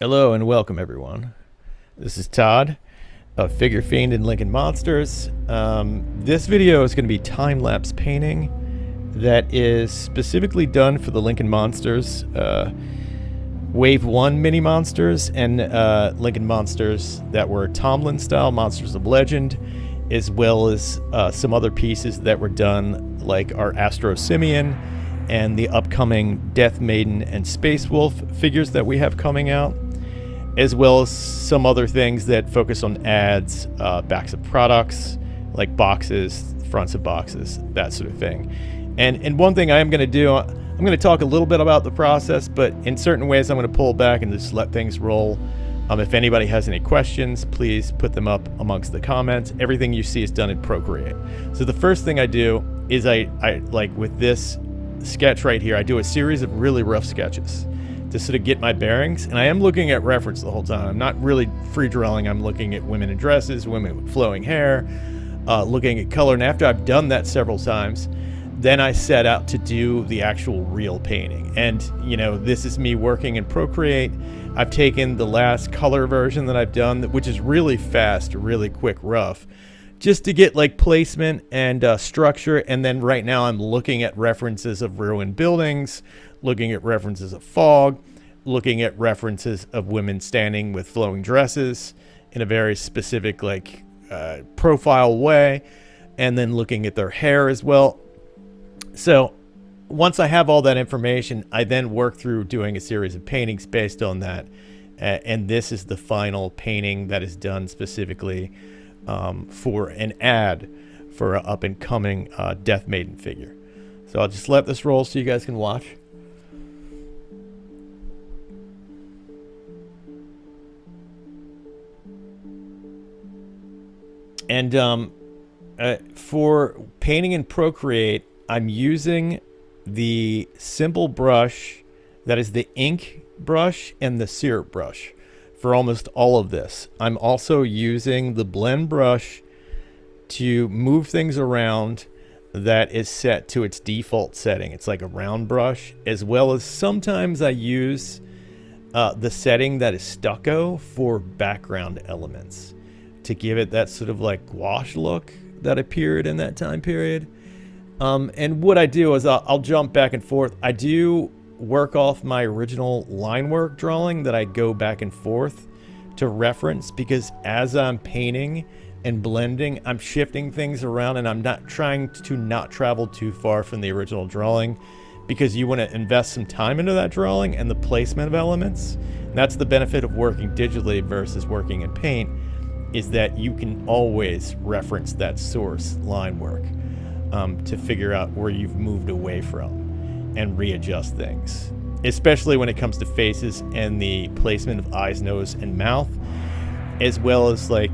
Hello and welcome everyone. This is Todd of Figure Fiend and Lincoln Monsters. This video is going to be time-lapse painting that is specifically done for the Lincoln Monsters Wave 1 mini monsters and Lincoln Monsters that were Tomlin style Monsters of Legend, as well as some other pieces that were done like our Astro Simeon and the upcoming Death Maiden and Space Wolf figures that we have coming out, as well as some other things that focus on ads, backs of products, like boxes, fronts of boxes, that sort of thing. And one thing I am going to do, I'm going to talk a little bit about the process, but in certain ways I'm going to pull back and just let things roll. If anybody has any questions, please put them up amongst the comments. Everything you see is done in Procreate. So the first thing I do is I like with this sketch right here, I do a series of really rough sketches to sort of get my bearings, and I am looking at reference the whole time. I'm not really free drawing. I'm looking at women in dresses, women with flowing hair, looking at color, and after I've done that several times, then I set out to do the actual real painting. And you know, this is me working in Procreate. I've taken the last color version that I've done, which is really fast, really quick, rough, just to get like placement and structure. And then right now I'm looking at references of ruined buildings, looking at references of fog, looking at references of women standing with flowing dresses in a very specific like profile way, and then looking at their hair as well. So once I have all that information, I then work through doing a series of paintings based on that. And this is the final painting that is done specifically for an ad for an up-and-coming Death Maiden figure. So I'll just let this roll so you guys can watch. And for painting in Procreate, I'm using the simple brush that is the ink brush and the syrup brush for almost all of this. I'm also using the blend brush to move things around that is set to its default setting. It's like a round brush, as well as sometimes I use the setting that is stucco for background elements to give it that sort of like gouache look that appeared in that time period. And what I do is I'll jump back and forth. I do work off my original line work drawing that I go back and forth to reference, because as I'm painting and blending, I'm shifting things around, and I'm not trying to not travel too far from the original drawing, because you want to invest some time into that drawing and the placement of elements. And that's the benefit of working digitally versus working in paint, is that you can always reference that source line work to figure out where you've moved away from and readjust things, especially when it comes to faces and the placement of eyes, nose, and mouth, as well as like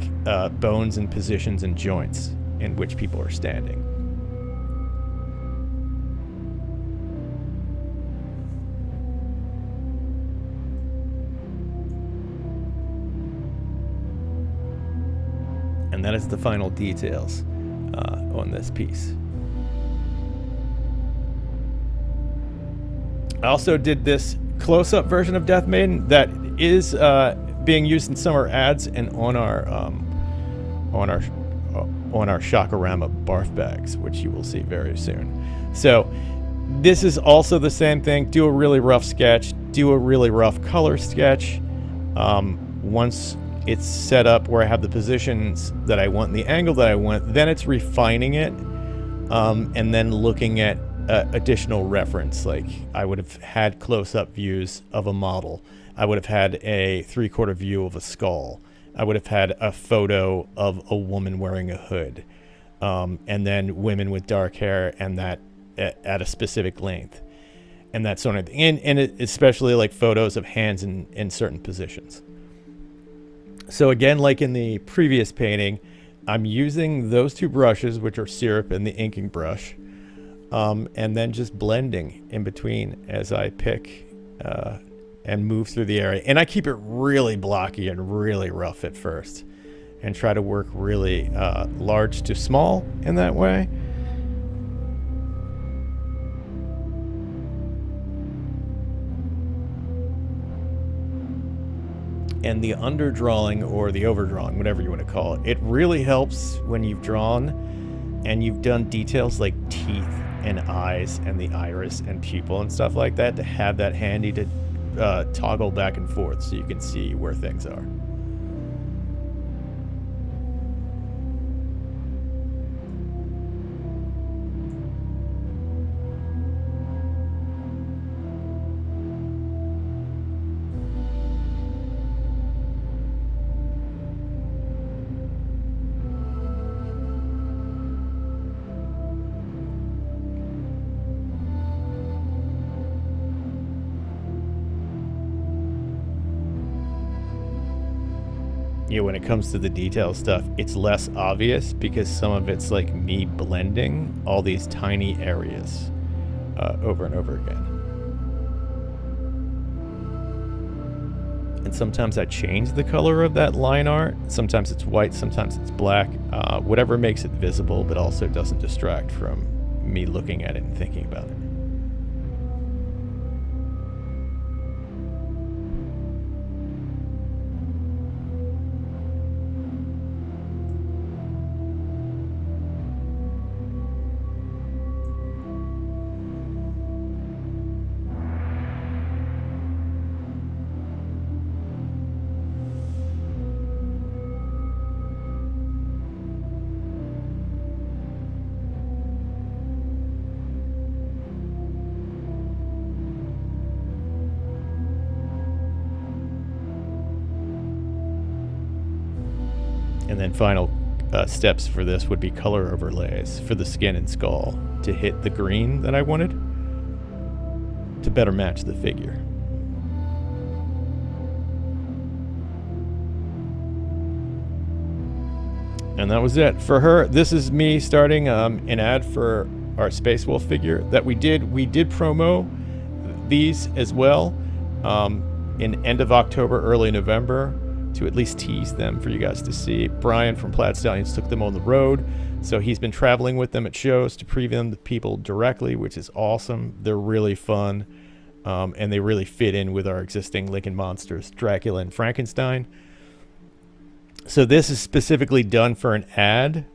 bones and positions and joints in which people are standing. And that is the final details on this piece. I also did this close-up version of Death Maiden that is being used in summer ads and on our Shakarama barf bags, which you will see very soon. So this is also the same thing. Do a really rough sketch. Do a really rough color sketch. Once it's set up where I have the positions that I want and the angle that I want, then it's refining it, and then looking at additional reference. Like I would have had close-up views of a model. I would have had a three-quarter view of a skull. I would have had a photo of a woman wearing a hood, and then women with dark hair, and that at a specific length, and that sort of thing. And especially like photos of hands in certain positions. So again, like in the previous painting, I'm using those two brushes, which are syrup and the inking brush, and then just blending in between as I pick and move through the area. And I keep it really blocky and really rough at first, and try to work really large to small in that way. and the underdrawing or the overdrawing, whatever you want to call it. It really helps when you've drawn and you've done details like teeth and eyes and the iris and pupil and stuff like that, to have that handy to toggle back and forth so you can see where things are. Yeah, when it comes to the detail stuff, it's less obvious because some of it's like me blending all these tiny areas over and over again. And sometimes I change the color of that line art. Sometimes it's white, sometimes it's black. Whatever makes it visible, but also doesn't distract from me looking at it and thinking about it. And then final steps for this would be color overlays for the skin and skull to hit the green that I wanted to better match the figure. And that was it for her. This is me starting an ad for our Space Wolf figure that we did promo these as well in end of October, early November, to at least tease them for you guys to see. Brian from Plaid Stallions took them on the road, so he's been traveling with them at shows to preview them to people directly, which is awesome. They're really fun, and they really fit in with our existing Lincoln Monsters, Dracula and Frankenstein. So this is specifically done for an ad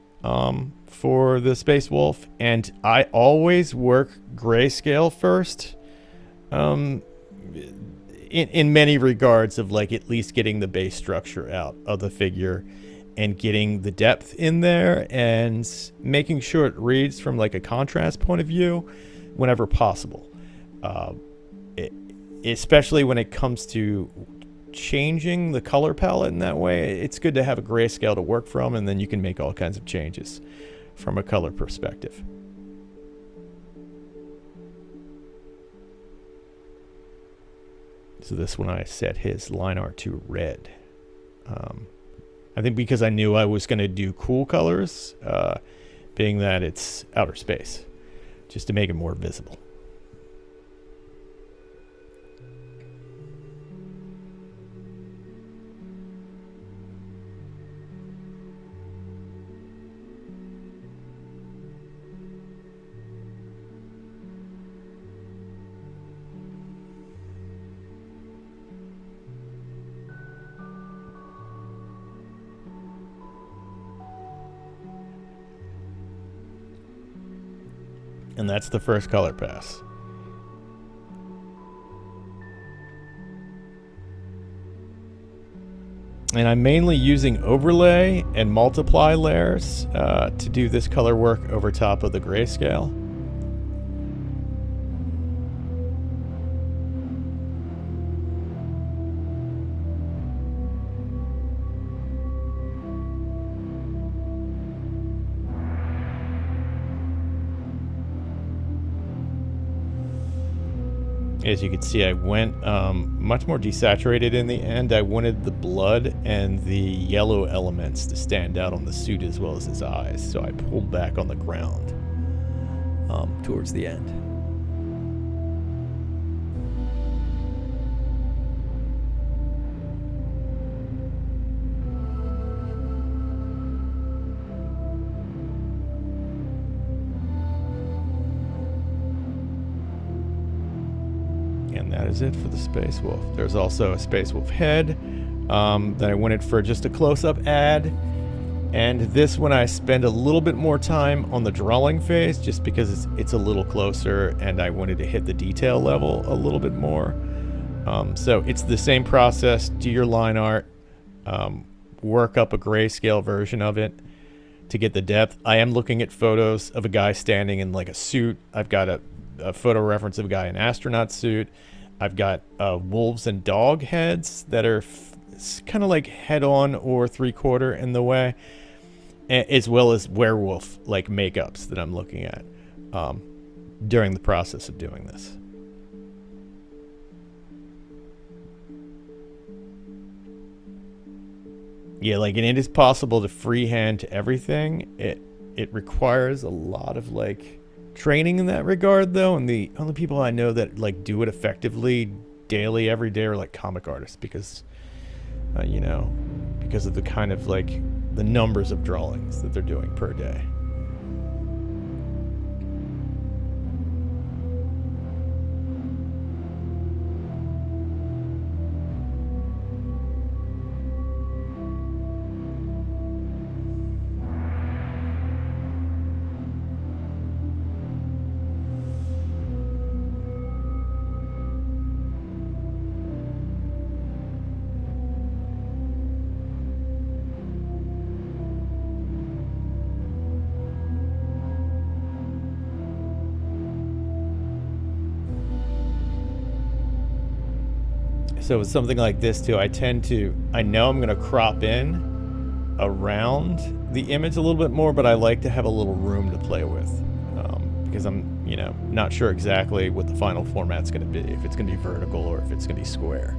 for the Space Wolf, and I always work grayscale first. In many regards, of like at least getting the base structure out of the figure and getting the depth in there and making sure it reads from like a contrast point of view whenever possible. Especially when it comes to changing the color palette in that way, it's good to have a grayscale to work from, and then you can make all kinds of changes from a color perspective. So this one I set his line art to red. I think because I knew I was going to do cool colors, being that it's outer space, just to make it more visible. And that's the first color pass. And I'm mainly using overlay and multiply layers to do this color work over top of the grayscale. As you can see, I went much more desaturated in the end. I wanted the blood and the yellow elements to stand out on the suit as well as his eyes, so I pulled back on the ground towards the end. And that is it for the Space Wolf. There's also a Space Wolf head Then I went in for just a close-up ad. And this one I spend a little bit more time on the drawing phase just because it's a little closer and I wanted to hit the detail level a little bit more. So it's the same process. Do your line art, work up a grayscale version of it to get the depth. I am looking at photos of a guy standing in like a suit. I've got a photo reference of a guy in an astronaut suit. I've got wolves and dog heads that are kind of like head on or 3/4 in the way, as well as werewolf like makeups that I'm looking at during the process of doing this. Yeah, like, and it is possible to freehand everything. It requires a lot of like training in that regard though, and the only people I know that like do it effectively daily every day are like comic artists because you know, because of the kind of like the numbers of drawings that they're doing per day. So with something like this too, I know I'm gonna crop in around the image a little bit more, but I like to have a little room to play with because I'm, you know, not sure exactly what the final format's gonna be, if it's gonna be vertical or if it's gonna be square.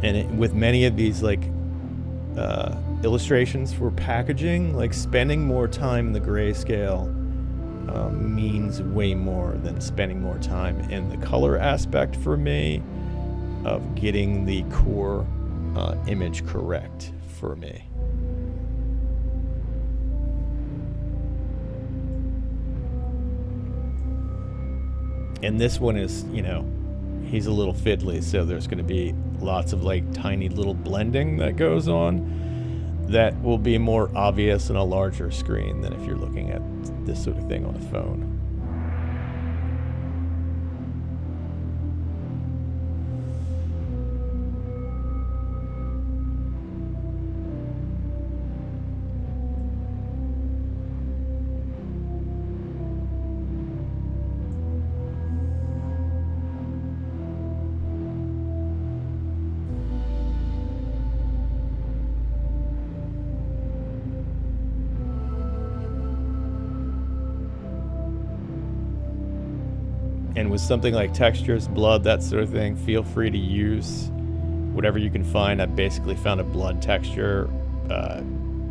And with many of these like illustrations for packaging, like spending more time in the grayscale means way more than spending more time in the color aspect for me of getting the core image correct for me. And this one is, you know, he's a little fiddly, so there's going to be lots of like tiny little blending that goes on that will be more obvious on a larger screen than if you're looking at this sort of thing on a phone. And with something like textures, blood, that sort of thing, feel free to use whatever you can find. I basically found a blood texture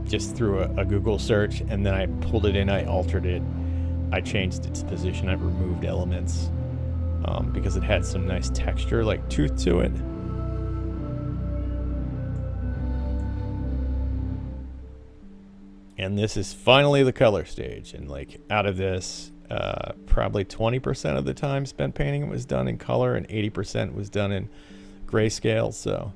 just through a Google search, and then I pulled it in, I altered it, I changed its position, I removed elements because it had some nice texture, like tooth to it. And this is finally the color stage, and like out of this, probably 20% of the time spent painting it was done in color and 80% was done in grayscale. So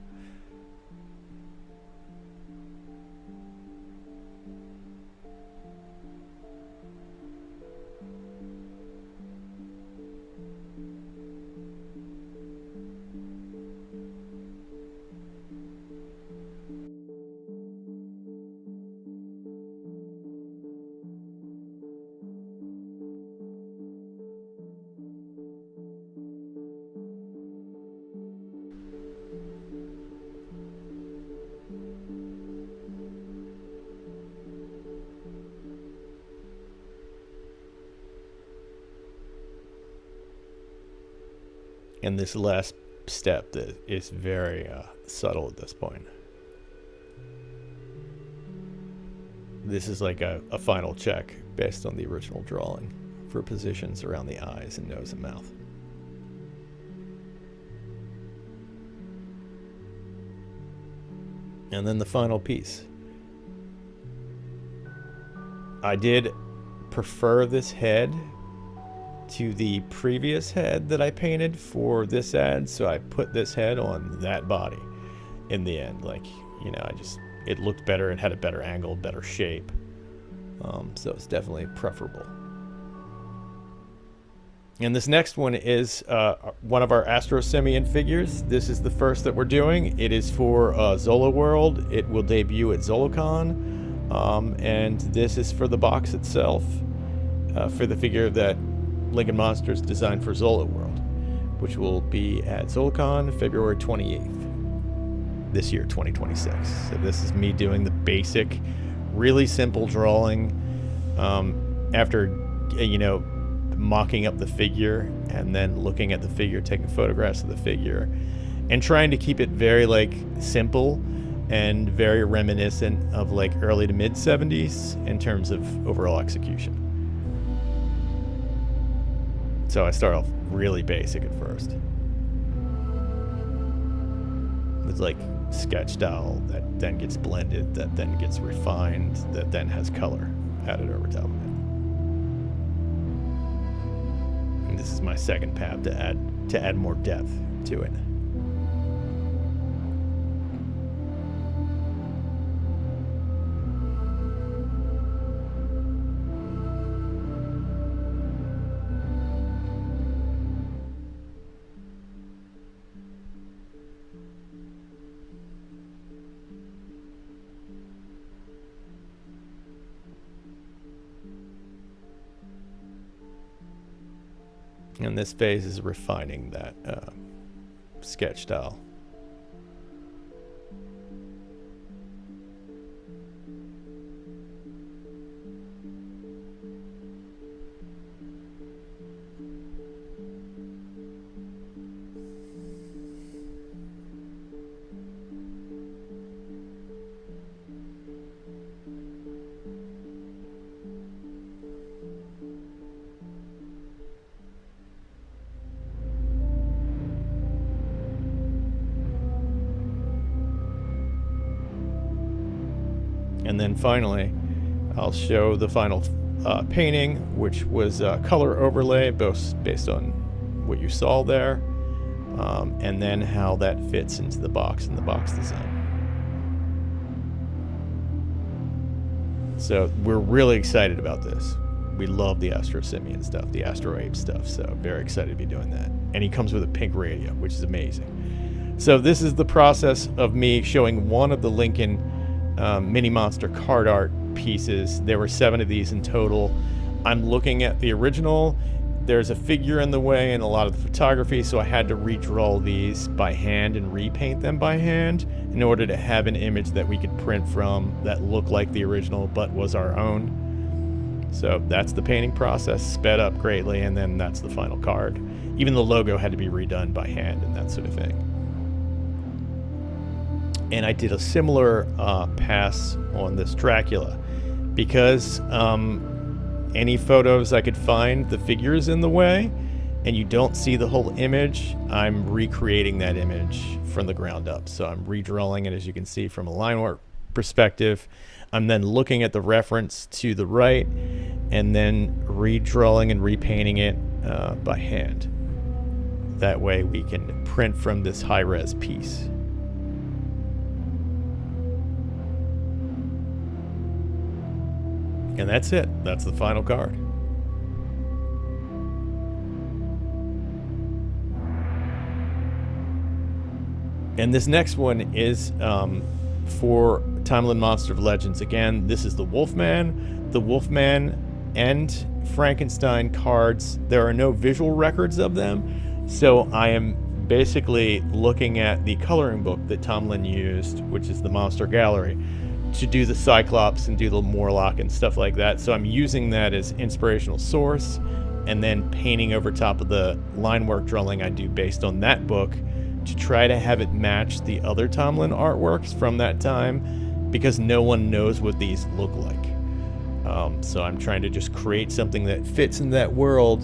and this last step that is very subtle at this point. This is like a final check based on the original drawing for positions around the eyes and nose and mouth. And then the final piece. I did prefer this head to the previous head that I painted for this ad, so I put this head on that body in the end. Like, you know, it looked better, it had a better angle, better shape. So it's definitely preferable. And this next one is one of our Astro Simeon figures. This is the first that we're doing. It is for Zolo World. It will debut at ZoloCon. And this is for the box itself, for the figure that Lincoln Monsters designed for Zolo World, which will be at ZoloCon February 28th, this year, 2026. So this is me doing the basic, really simple drawing after, you know, mocking up the figure and then looking at the figure, taking photographs of the figure, and trying to keep it very like simple and very reminiscent of like early to mid 70s in terms of overall execution. So I start off really basic at first. It's like sketch style that then gets blended, that then gets refined, that then has color added over top of it. And this is my second path to add more depth to it. And this phase is refining that sketch style. And then finally, I'll show the final painting, which was color overlay, both based on what you saw there, and then how that fits into the box and the box design. So we're really excited about this. We love the Astro Simeon stuff, the Astro Ape stuff, so very excited to be doing that. And he comes with a pink radio, which is amazing. So this is the process of me showing one of the Lincoln Mini Monster card art pieces. There were 7 of these in total. I'm looking at the original. There's a figure in the way and a lot of the photography, so I had to redraw these by hand and repaint them by hand in order to have an image that we could print from that looked like the original but was our own. So that's the painting process, sped up greatly, and then that's the final card. Even the logo had to be redone by hand and that sort of thing. And I did a similar pass on this Dracula because any photos I could find, the figure is in the way and you don't see the whole image. I'm recreating that image from the ground up. So I'm redrawing it, as you can see, from a line work perspective. I'm then looking at the reference to the right and then redrawing and repainting it by hand. That way we can print from this high-res piece. And that's it. That's the final card. And this next one is for Timeline Monster of Legends. Again, this is the Wolfman. The Wolfman and Frankenstein cards, there are no visual records of them. So I am basically looking at the coloring book that Tomlin used, which is the Monster Gallery, to do the Cyclops and do the Morlock and stuff like that. So I'm using that as inspirational source and then painting over top of the line work drawing I do based on that book to try to have it match the other Tomlin artworks from that time, because no one knows what these look like. So I'm trying to just create something that fits in that world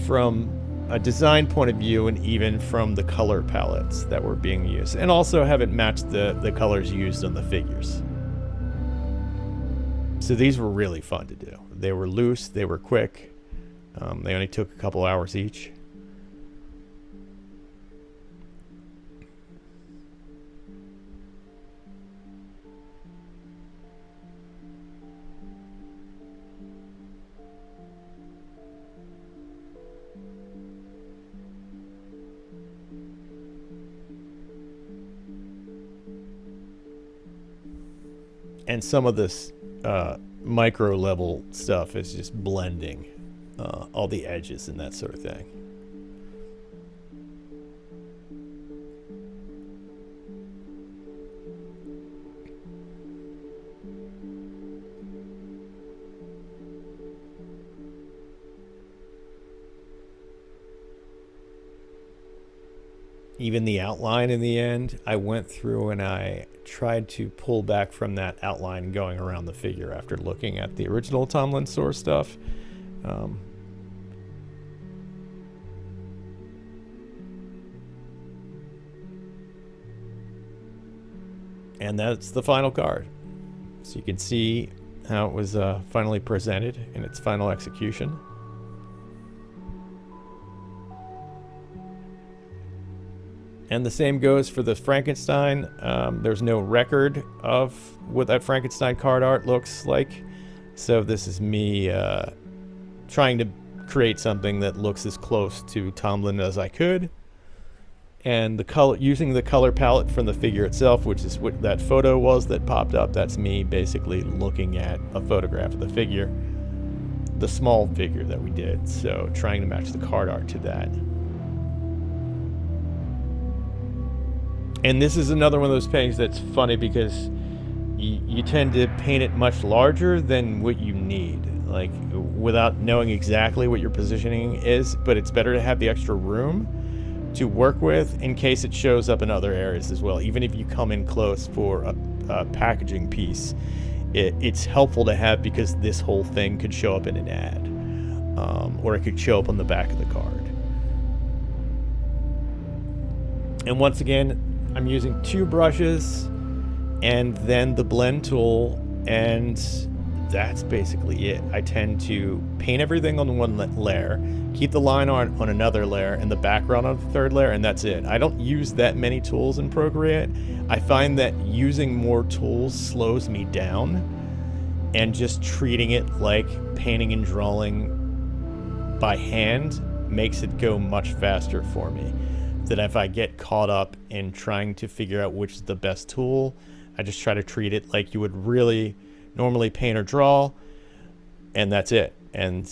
from a design point of view and even from the color palettes that were being used, and also have it match the colors used on the figures. So these were really fun to do. They were loose, they were quick, They only took a couple hours each. And some of this micro level stuff is just blending all the edges and that sort of thing. Even the outline in the end, I went through and I tried to pull back from that outline going around the figure after looking at the original Tomlin Source stuff. And that's the final card. So you can see how it was finally presented in its final execution. And the same goes for the Frankenstein. There's no record of what that Frankenstein card art looks like. So this is me trying to create something that looks as close to Tomlin as I could. And the color, using the color palette from the figure itself, which is what that photo was that popped up. That's me basically looking at a photograph of the figure, the small figure that we did. So trying to match the card art to that. And this is another one of those paintings that's funny because you tend to paint it much larger than what you need, like without knowing exactly what your positioning is, but it's better to have the extra room to work with in case it shows up in other areas as well. Even if you come in close for a packaging piece, it's helpful to have because this whole thing could show up in an ad, or it could show up on the back of the card. And once again, I'm using 2 brushes and then the blend tool, and that's basically it. I tend to paint everything on one layer, keep the line art on another layer, and the background on the third layer, and that's it. I don't use that many tools in Procreate. I find that using more tools slows me down, and just treating it like painting and drawing by hand makes it go much faster for me. That if I get caught up in trying to figure out which is the best tool, I just try to treat it like you would really normally paint or draw, and that's it. And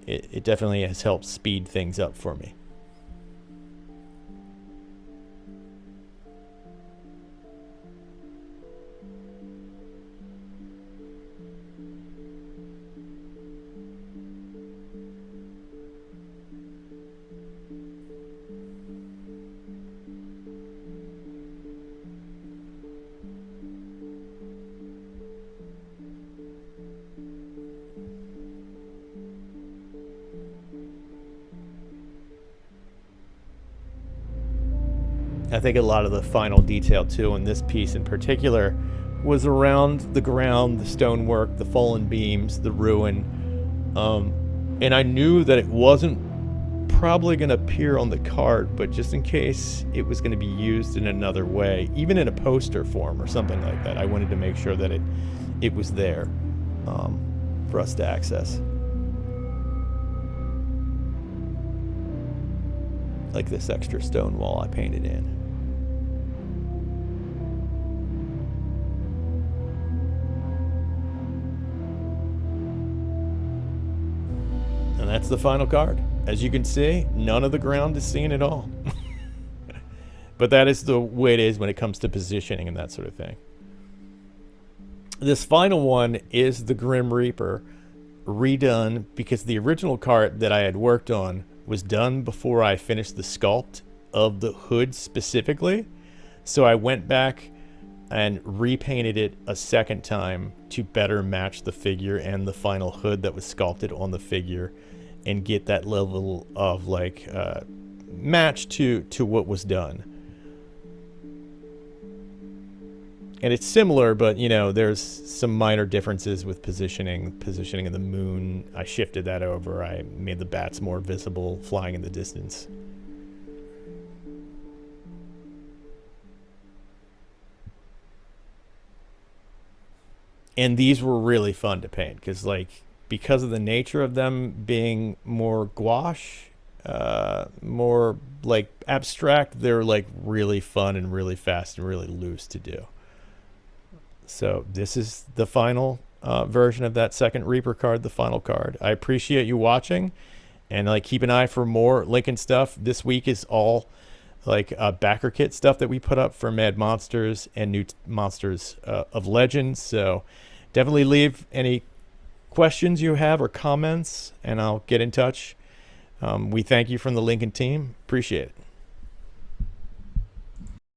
it definitely has helped speed things up for me. I think a lot of the final detail too in this piece in particular was around the ground, the stonework, the fallen beams, the ruin, and I knew that it wasn't probably going to appear on the card, but just in case it was going to be used in another way, even in a poster form or something like that, I wanted to make sure that it was there for us to access. Like this extra stone wall I painted in. And that's the final card. As you can see, none of the ground is seen at all. But that is the way it is when it comes to positioning and that sort of thing. This final one is the Grim Reaper redone because the original card that I had worked on was done before I finished the sculpt of the hood specifically. So I went back and repainted it a second time to better match the figure and the final hood that was sculpted on the figure and get that level of like match to what was done. And it's similar, but you know, there's some minor differences with positioning of the moon. I shifted that over. I made the bats more visible flying in the distance. And these were really fun to paint because of the nature of them being more gouache, more like abstract, they're like really fun and really fast and really loose to do. So this is the final version of that second Reaper card, the final card. I appreciate you watching, and like keep an eye for more Lincoln stuff. This week is all like backer kit stuff that we put up for Mad Monsters and new monsters of Legends. So definitely leave any questions you have or comments, and I'll get in touch. We thank you from the Lincoln team. Appreciate it.